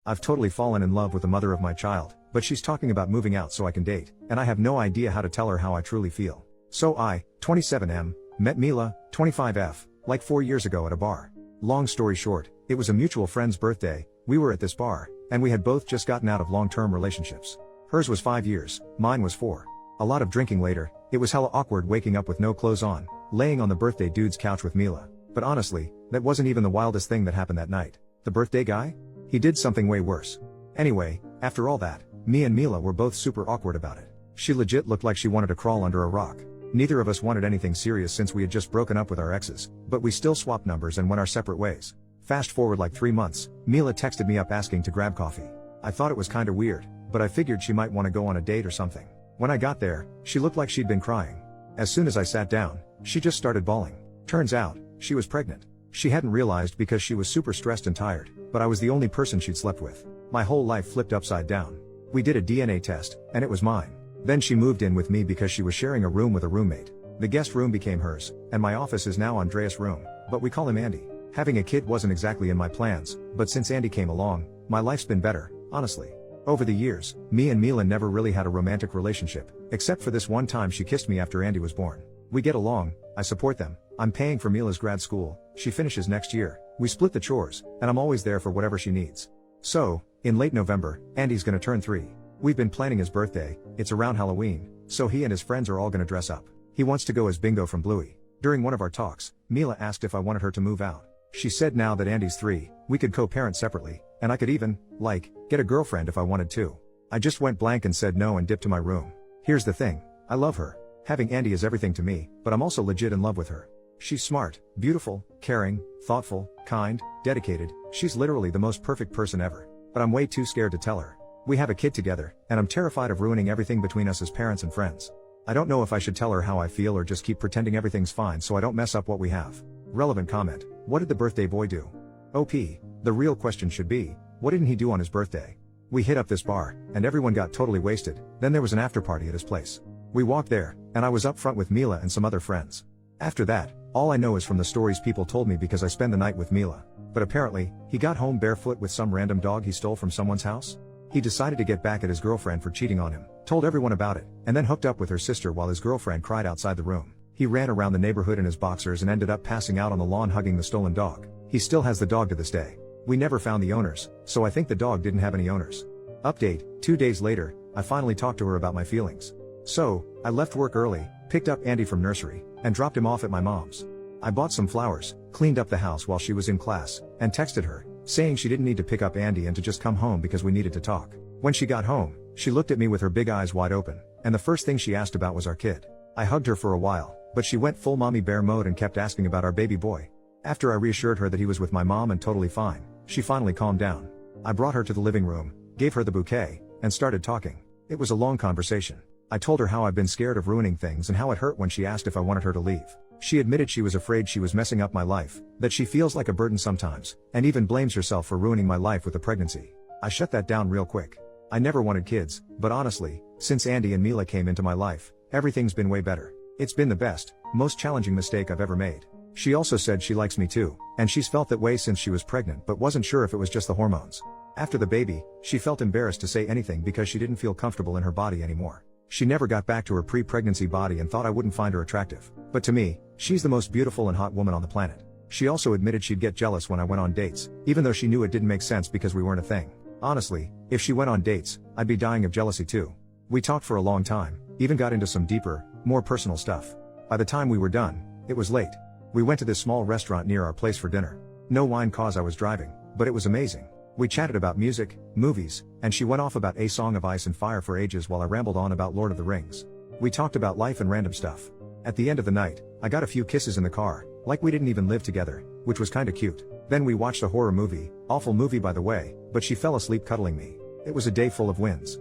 I've totally fallen in love with the mother of my child, but she's talking about moving out so I can date, and I have no idea how to tell her how I truly feel. So I, 27M, met Mila, 25F, like 4 years ago at a bar. Long story short, it was a mutual friend's birthday, we were at this bar, and we had both just gotten out of long-term relationships. Hers was 5 years, mine was 4. A lot of drinking later, it was hella awkward waking up with no clothes on, laying on the birthday dude's couch with Mila. But honestly, that wasn't even the wildest thing that happened that night. The birthday guy? He did something way worse. Anyway, after all that, me and Mila were both super awkward about it. She legit looked like she wanted to crawl under a rock. Neither of us wanted anything serious since we had just broken up with our exes, but we still swapped numbers and went our separate ways. Fast forward like 3 months, Mila texted me up asking to grab coffee. I thought it was kinda weird, but I figured she might want to go on a date or something. When I got there, she looked like she'd been crying. As soon as I sat down, she just started bawling. Turns out, she was pregnant. She hadn't realized because she was super stressed and tired, but I was the only person she'd slept with. My whole life flipped upside down. We did a DNA test, and it was mine. Then she moved in with me because she was sharing a room with a roommate. The guest room became hers, and my office is now Andreas' room, but we call him Andy. Having a kid wasn't exactly in my plans, but since Andy came along, my life's been better, honestly. Over the years, me and Mila never really had a romantic relationship, except for this one time she kissed me after Andy was born. We get along, I support them, I'm paying for Mila's grad school, she finishes next year, we split the chores, and I'm always there for whatever she needs. So, in late November, Andy's gonna turn 3. We've been planning his birthday, it's around Halloween, so he and his friends are all gonna dress up. He wants to go as Bingo from Bluey. During one of our talks, Mila asked if I wanted her to move out. She said now that Andy's 3, we could co-parent separately, and I could even, get a girlfriend if I wanted to. I just went blank and said no and dipped to my room. Here's the thing, I love her. Having Andy is everything to me, but I'm also legit in love with her. She's smart, beautiful, caring, thoughtful, kind, dedicated, she's literally the most perfect person ever. But I'm way too scared to tell her. We have a kid together, and I'm terrified of ruining everything between us as parents and friends. I don't know if I should tell her how I feel or just keep pretending everything's fine so I don't mess up what we have. Relevant comment, what did the birthday boy do? OP, the real question should be, what didn't he do on his birthday? We hit up this bar, and everyone got totally wasted, then there was an after party at his place. We walked there, and I was up front with Mila and some other friends. After that, all I know is from the stories people told me because I spent the night with Mila. But apparently, he got home barefoot with some random dog he stole from someone's house. He decided to get back at his girlfriend for cheating on him, told everyone about it, and then hooked up with her sister while his girlfriend cried outside the room. He ran around the neighborhood in his boxers and ended up passing out on the lawn hugging the stolen dog. He still has the dog to this day. We never found the owners, so I think the dog didn't have any owners. Update, 2 days later, I finally talked to her about my feelings. So, I left work early, picked up Andy from nursery, and dropped him off at my mom's. I bought some flowers, cleaned up the house while she was in class, and texted her, saying she didn't need to pick up Andy and to just come home because we needed to talk. When she got home, she looked at me with her big eyes wide open, and the first thing she asked about was our kid. I hugged her for a while, but she went full mommy bear mode and kept asking about our baby boy. After I reassured her that he was with my mom and totally fine, she finally calmed down. I brought her to the living room, gave her the bouquet, and started talking. It was a long conversation. I told her how I've been scared of ruining things and how it hurt when she asked if I wanted her to leave. She admitted she was afraid she was messing up my life, that she feels like a burden sometimes, and even blames herself for ruining my life with the pregnancy. I shut that down real quick. I never wanted kids, but honestly, since Andy and Mila came into my life, everything's been way better. It's been the best, most challenging mistake I've ever made. She also said she likes me too, and she's felt that way since she was pregnant but wasn't sure if it was just the hormones. After the baby, she felt embarrassed to say anything because she didn't feel comfortable in her body anymore. She never got back to her pre-pregnancy body and thought I wouldn't find her attractive. But to me, she's the most beautiful and hot woman on the planet. She also admitted she'd get jealous when I went on dates, even though she knew it didn't make sense because we weren't a thing. Honestly, if she went on dates, I'd be dying of jealousy too. We talked for a long time, even got into some deeper, more personal stuff. By the time we were done, it was late. We went to this small restaurant near our place for dinner. No wine cause I was driving, but it was amazing. We chatted about music, movies, and she went off about A Song of Ice and Fire for ages while I rambled on about Lord of the Rings. We talked about life and random stuff. At the end of the night, I got a few kisses in the car, like we didn't even live together, which was kinda cute. Then we watched a horror movie, awful movie by the way, but she fell asleep cuddling me. It was a day full of wins.